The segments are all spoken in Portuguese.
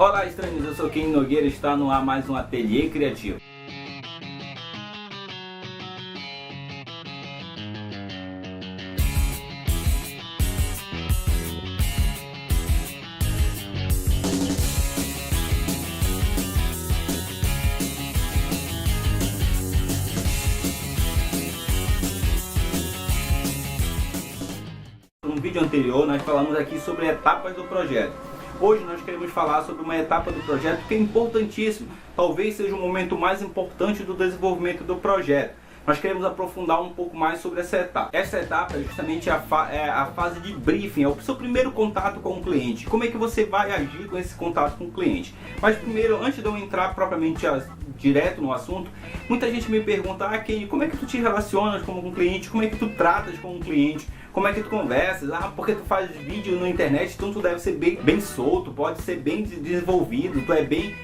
Olá, estranhos, eu sou Ken Nogueira e está no ar mais um Ateliê Criativo. No vídeo anterior nós falamos aqui sobre etapas do projeto. Hoje nós queremos falar sobre uma etapa do projeto que é importantíssima, talvez seja o momento mais importante do desenvolvimento do projeto. Nós queremos aprofundar um pouco mais sobre essa etapa. Essa etapa é justamente a fase de briefing, é o seu primeiro contato com o cliente. Como é que você vai agir com esse contato com o cliente? Mas primeiro, antes de eu entrar propriamente direto no assunto, muita gente me pergunta, Ken, como é que tu te relacionas com um cliente? Como é que tu tratas com um cliente? Como é que tu conversas? Porque tu faz vídeo na internet, então tu deve ser bem solto, pode ser bem desenvolvido, tu é bem...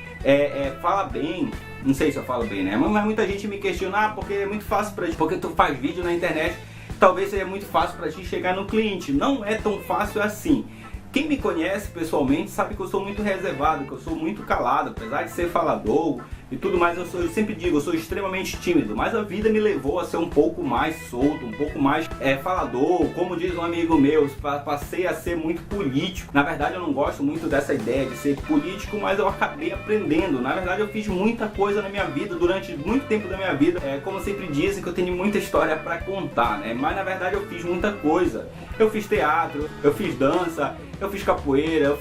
fala bem, não sei se eu falo bem, né? Mas muita gente me questiona, porque é muito fácil pra ti, porque tu faz vídeo na internet, talvez seja muito fácil pra ti chegar no cliente. Não é tão fácil assim. Quem me conhece pessoalmente sabe que eu sou muito reservado, que eu sou muito calado, apesar de ser falador e tudo mais, eu sempre digo, eu sou extremamente tímido, mas a vida me levou a ser um pouco mais solto, um pouco mais falador, como diz um amigo meu, passei a ser muito político. Na verdade eu não gosto muito dessa ideia de ser político, mas eu acabei aprendendo. Na verdade eu fiz muita coisa na minha vida, durante muito tempo da minha vida, como sempre dizem que eu tenho muita história para contar, né? Mas na verdade eu fiz muita coisa. Eu fiz teatro, eu fiz dança, eu fiz capoeira,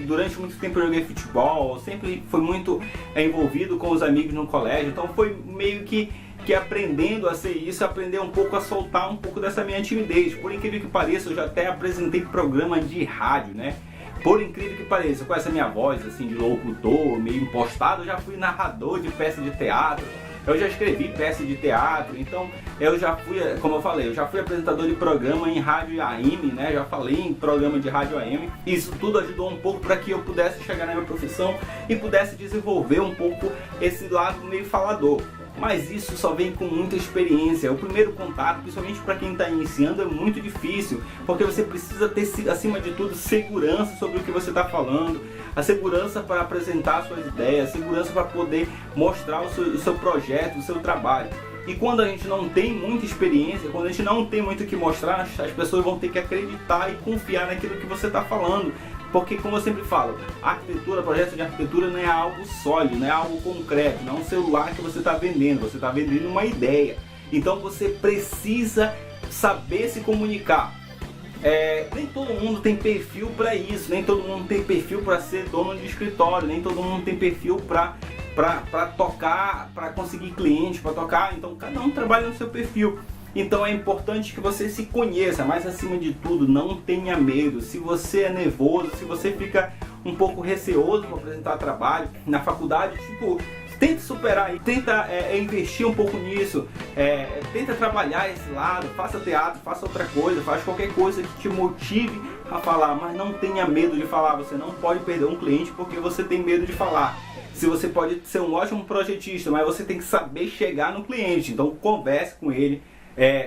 durante muito tempo eu joguei futebol, sempre fui muito envolvido com os amigos no colégio, então foi meio que aprendendo a ser isso, aprender um pouco a soltar um pouco dessa minha timidez. Por incrível que pareça, eu já até apresentei programa de rádio, né? Por incrível que pareça, com essa minha voz assim de locutor, meio impostado, eu já fui narrador de peça de teatro. Eu já escrevi peça de teatro, então eu já fui, como eu falei, eu já fui apresentador de programa em rádio AM, né? Já falei em programa de rádio AM. Isso tudo ajudou um pouco para que eu pudesse chegar na minha profissão e pudesse desenvolver um pouco esse lado meio falador. Mas isso só vem com muita experiência. O primeiro contato, principalmente para quem está iniciando, é muito difícil, porque você precisa ter, acima de tudo, segurança sobre o que você está falando, a segurança para apresentar suas ideias, a segurança para poder mostrar o seu projeto, o seu trabalho. E quando a gente não tem muita experiência, quando a gente não tem muito o que mostrar, as pessoas vão ter que acreditar e confiar naquilo que você está falando. Porque, como eu sempre falo, arquitetura, projeto de arquitetura não é algo sólido, não é algo concreto, não é um celular que você está vendendo, você está vendendo uma ideia. Então você precisa saber se comunicar. Nem todo mundo tem perfil para isso, nem todo mundo tem perfil para ser dono de escritório, nem todo mundo tem perfil para tocar, para conseguir clientes, para tocar. Então cada um trabalha no seu perfil. Então é importante que você se conheça, mas acima de tudo não tenha medo. Se você é nervoso, se você fica um pouco receoso para apresentar trabalho na faculdade, tenta superar, tenta investir um pouco nisso, tenta trabalhar esse lado, faça teatro, faça outra coisa, faça qualquer coisa que te motive a falar, mas não tenha medo de falar. Você não pode perder um cliente porque você tem medo de falar. Se você pode ser um ótimo projetista, mas você tem que saber chegar no cliente, então converse com ele.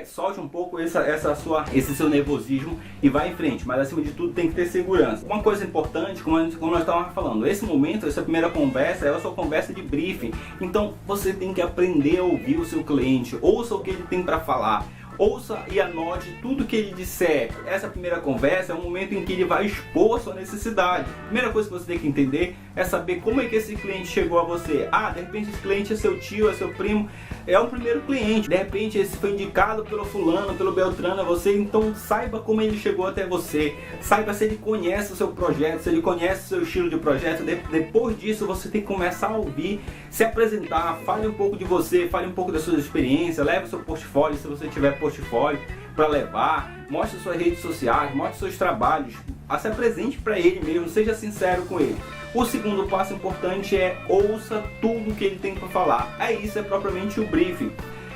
Solte um pouco esse seu nervosismo e vá em frente, mas acima de tudo tem que ter segurança. Uma coisa importante, como nós estávamos falando, esse momento, essa primeira conversa é a sua conversa de briefing, então você tem que aprender a ouvir o seu cliente, ouça o que ele tem para falar. Ouça e anote tudo que ele disser. Essa primeira conversa é um momento em que ele vai expor a sua necessidade. A primeira coisa que você tem que entender é saber como é que esse cliente chegou a você. De repente esse cliente é seu tio, é seu primo, é um primeiro cliente. De repente esse foi indicado pelo fulano, pelo Beltrano a você. Então saiba como ele chegou até você. Saiba se ele conhece o seu projeto, se ele conhece o seu estilo de projeto. Depois disso você tem que começar a ouvir, se apresentar, fale um pouco de você, fale um pouco das suas experiências, leve o seu portfólio se você tiver portfólio para levar, mostre suas redes sociais, mostre seus trabalhos, se apresente para ele mesmo, seja sincero com ele. O segundo passo importante é ouça tudo que ele tem para falar. Isso é propriamente o briefing.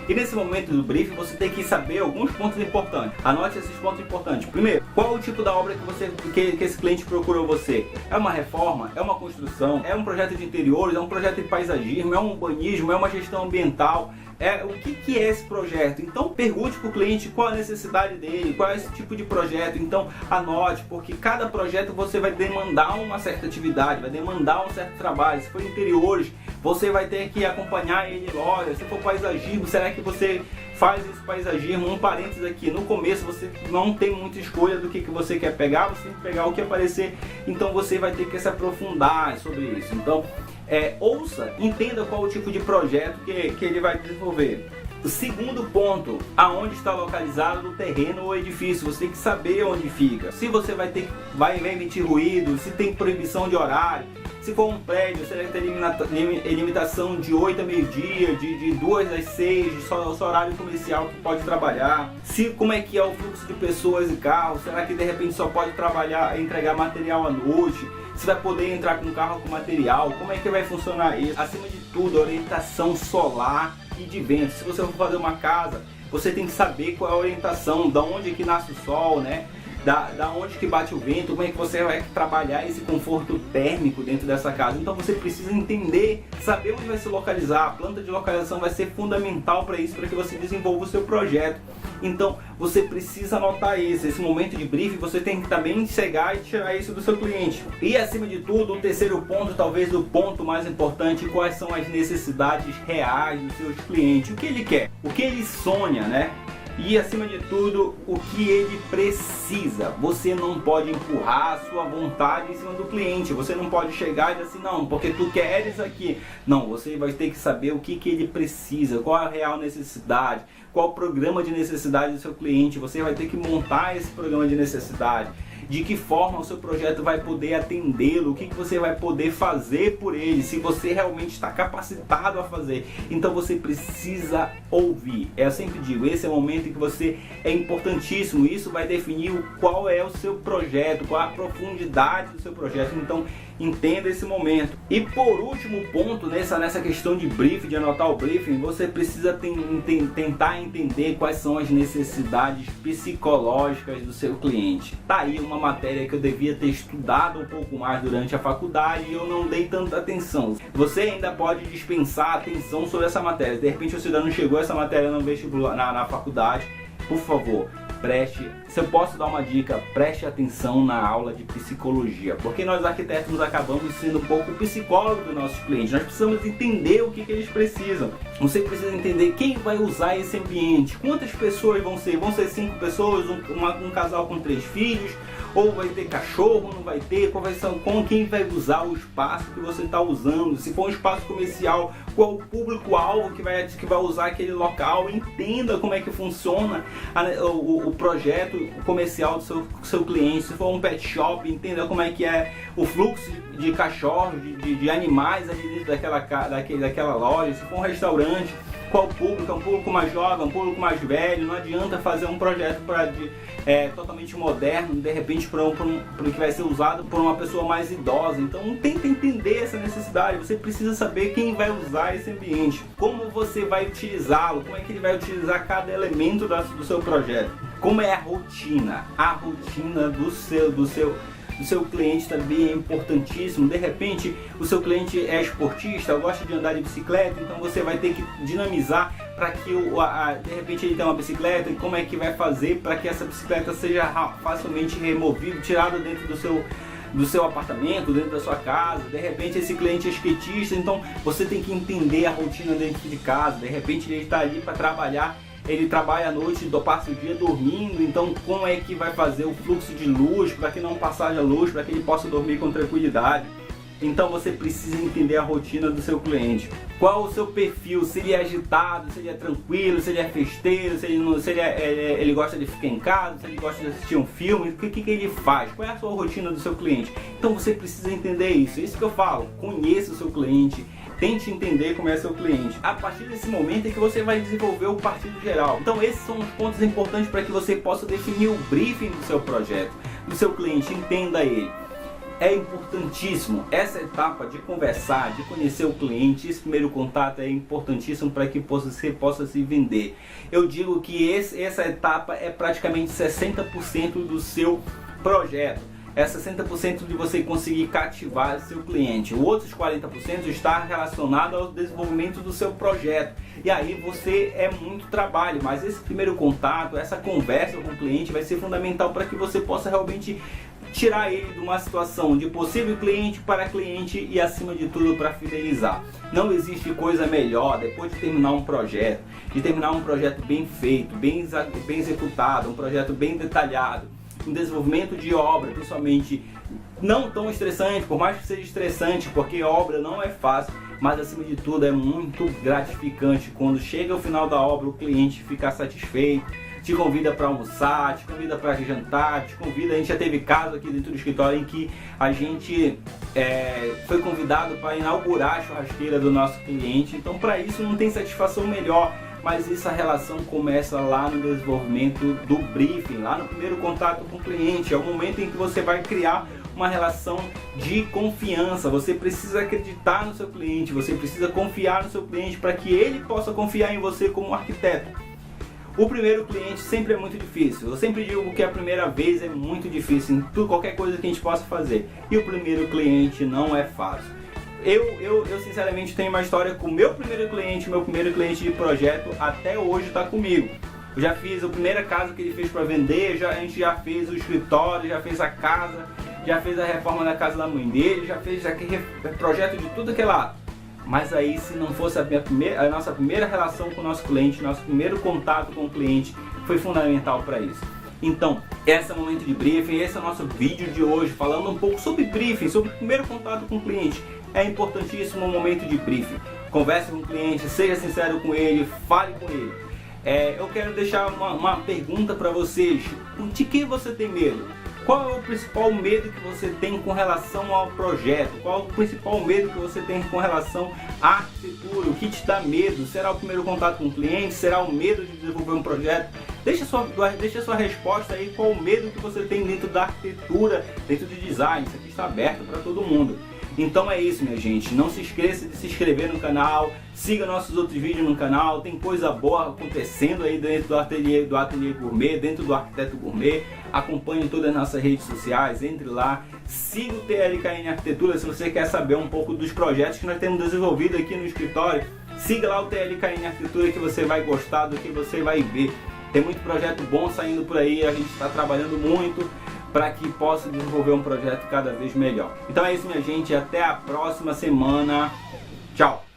E nesse momento do briefing você tem que saber alguns pontos importantes. Anote esses pontos importantes. Primeiro, qual o tipo da obra que esse cliente procurou você? É uma reforma? É uma construção? É um projeto de interiores? É um projeto de paisagismo? É um urbanismo? É uma gestão ambiental? O que é esse projeto? Então pergunte para o cliente qual a necessidade dele, qual é esse tipo de projeto. Então anote, porque cada projeto você vai demandar uma certa atividade, vai demandar um certo trabalho. Se for interiores, você vai ter que acompanhar ele. Olha, se for paisagismo, será que você faz esse paisagismo? Um parênteses aqui, no começo você não tem muita escolha do que você quer pegar, você tem que pegar o que aparecer, então você vai ter que se aprofundar sobre isso. Então ouça, entenda qual o tipo de projeto que ele vai desenvolver. O segundo ponto, aonde está localizado o terreno ou edifício, você tem que saber onde fica. Se você vai emitir ruído, se tem proibição de horário, se for um prédio, será que tem limitação de 8 a meio-dia, de 2 às 6, só horário comercial que pode trabalhar. Como é que é o fluxo de pessoas e carros, será que de repente só pode entregar material à noite? Se vai poder entrar com carro com material, como é que vai funcionar isso? Acima de tudo, orientação solar e de vento. Se você for fazer uma casa, você tem que saber qual é a orientação, da onde que nasce o sol, né? Da onde que bate o vento, como é que você vai trabalhar esse conforto térmico dentro dessa casa. Então você precisa entender, saber onde vai se localizar. A planta de localização vai ser fundamental para isso, para que você desenvolva o seu projeto. Então você precisa anotar isso. Esse momento de briefing você tem que também chegar e tirar isso do seu cliente. E acima de tudo, o terceiro ponto, talvez o ponto mais importante, quais são as necessidades reais dos seus clientes. O que ele quer, o que ele sonha, né? E acima de tudo, o que ele precisa. Você não pode empurrar a sua vontade em cima do cliente. Você não pode chegar e dizer assim, não, porque tu queres aqui. Não, você vai ter que saber o que ele precisa, qual a real necessidade, qual o programa de necessidade do seu cliente. Você vai ter que montar esse programa de necessidade. De que forma o seu projeto vai poder atendê-lo, o que você vai poder fazer por ele, se você realmente está capacitado a fazer. Então você precisa ouvir. Eu sempre digo, esse é o momento em que é importantíssimo. Isso vai definir qual é o seu projeto, qual a profundidade do seu projeto. Então entenda esse momento. E por último ponto, nessa questão de briefing, de anotar o briefing, você precisa tentar entender quais são as necessidades psicológicas do seu cliente. Tá aí uma matéria que eu devia ter estudado um pouco mais durante a faculdade e eu não dei tanta atenção. Você ainda pode dispensar atenção sobre essa matéria. De repente você ainda não chegou a essa matéria no vestibular, na faculdade. Por favor, se eu posso dar uma dica, preste atenção na aula de psicologia, porque nós arquitetos acabamos sendo um pouco psicólogos dos nossos clientes. Nós precisamos entender o que eles precisam. Você precisa entender quem vai usar esse ambiente, quantas pessoas vão ser 5 pessoas, um casal com 3 filhos, ou vai ter cachorro, não vai ter, quem vai usar o espaço que você está usando, se for um espaço comercial, qual o público-alvo que vai usar aquele local. Entenda como é que funciona o projeto comercial do seu cliente. Se for um pet shop, entenda como é que é o fluxo de cachorros, de animais ali dentro daquela loja. Se for um restaurante, qual o público? É um público mais jovem, um público mais velho. Não adianta fazer um projeto totalmente moderno, de repente para o que vai ser usado por uma pessoa mais idosa. Então tenta entender essa necessidade. Você precisa saber quem vai usar esse ambiente, como você vai utilizá-lo, como é que ele vai utilizar cada elemento do seu projeto, como é a rotina do seu cliente também é importantíssimo. De repente o seu cliente é esportista, gosta de andar de bicicleta, então você vai ter que dinamizar para que de repente ele tenha uma bicicleta, e como é que vai fazer para que essa bicicleta seja facilmente removível, tirada dentro do seu apartamento, dentro da sua casa. De repente esse cliente é skatista, então você tem que entender a rotina dentro de casa. De repente ele está ali para trabalhar, ele trabalha à noite, passa o dia dormindo, então como é que vai fazer o fluxo de luz para que não passe a luz, para que ele possa dormir com tranquilidade. Então você precisa entender a rotina do seu cliente. Qual o seu perfil, se ele é agitado, se ele é tranquilo, se ele é festeiro, se ele gosta de ficar em casa, se ele gosta de assistir um filme, o que ele faz, qual é a sua rotina do seu cliente. Então você precisa entender isso. É isso que eu falo, conheça o seu cliente, tente entender como é seu cliente. A partir desse momento é que você vai desenvolver o partido geral. Então esses são os pontos importantes para que você possa definir o briefing do seu projeto, do seu cliente, entenda ele. é importantíssimo. Essa etapa de conversar, de conhecer o cliente, esse primeiro contato é importantíssimo para que você possa se vender. Eu digo que essa etapa é praticamente 60% do seu projeto. É 60% de você conseguir cativar seu cliente. Os outros 40% está relacionado ao desenvolvimento do seu projeto. E aí você é muito trabalho, mas esse primeiro contato, essa conversa com o cliente vai ser fundamental para que você possa realmente tirar ele de uma situação de possível cliente para cliente e acima de tudo para fidelizar. Não existe coisa melhor depois de terminar um projeto, bem feito, bem executado, um projeto bem detalhado, um desenvolvimento de obra, principalmente não tão estressante, por mais que seja estressante, porque obra não é fácil, mas acima de tudo é muito gratificante quando chega ao final da obra o cliente fica satisfeito, te convida para almoçar, te convida para jantar, te convida. A gente já teve caso aqui dentro do escritório em que a gente foi convidado para inaugurar a churrasqueira do nosso cliente. Então, para isso não tem satisfação melhor. Mas essa relação começa lá no desenvolvimento do briefing, lá no primeiro contato com o cliente. É o momento em que você vai criar uma relação de confiança. Você precisa acreditar no seu cliente, você precisa confiar no seu cliente para que ele possa confiar em você como arquiteto. O primeiro cliente sempre é muito difícil. Eu sempre digo que a primeira vez é muito difícil em qualquer coisa que a gente possa fazer. E o primeiro cliente não é fácil. Eu sinceramente tenho uma história com o meu primeiro cliente de projeto até hoje está comigo. Eu já fiz a primeira casa que ele fez para vender, a gente já fez o escritório, já fez a casa, já fez a reforma da casa da mãe dele, já fez aquele projeto de tudo que é lá. Mas aí, se não fosse a nossa primeira relação com o nosso cliente, nosso primeiro contato com o cliente, foi fundamental para isso. Então, esse é o momento de briefing, esse é o nosso vídeo de hoje, falando um pouco sobre briefing, sobre o primeiro contato com o cliente. É importantíssimo o momento de briefing. Converse com o cliente, seja sincero com ele, fale com ele. Eu quero deixar uma pergunta para vocês. De que você tem medo? Qual é o principal medo que você tem com relação ao projeto? Qual é o principal medo que você tem com relação à arquitetura? O que te dá medo? Será o primeiro contato com o cliente? Será o medo de desenvolver um projeto? Deixa sua resposta aí, qual o medo que você tem dentro da arquitetura, dentro do design. Isso aqui está aberto para todo mundo. Então é isso, minha gente. Não se esqueça de se inscrever no canal, siga nossos outros vídeos no canal. Tem coisa boa acontecendo aí dentro do Ateliê Gourmet, dentro do Arquiteto Gourmet. Acompanhe todas as nossas redes sociais, entre lá, siga o TLKN Arquitetura se você quer saber um pouco dos projetos que nós temos desenvolvido aqui no escritório. Siga lá o TLKN Arquitetura que você vai gostar do que você vai ver. Tem muito projeto bom saindo por aí, a gente está trabalhando muito para que possa desenvolver um projeto cada vez melhor. Então é isso, minha gente, até a próxima semana. Tchau!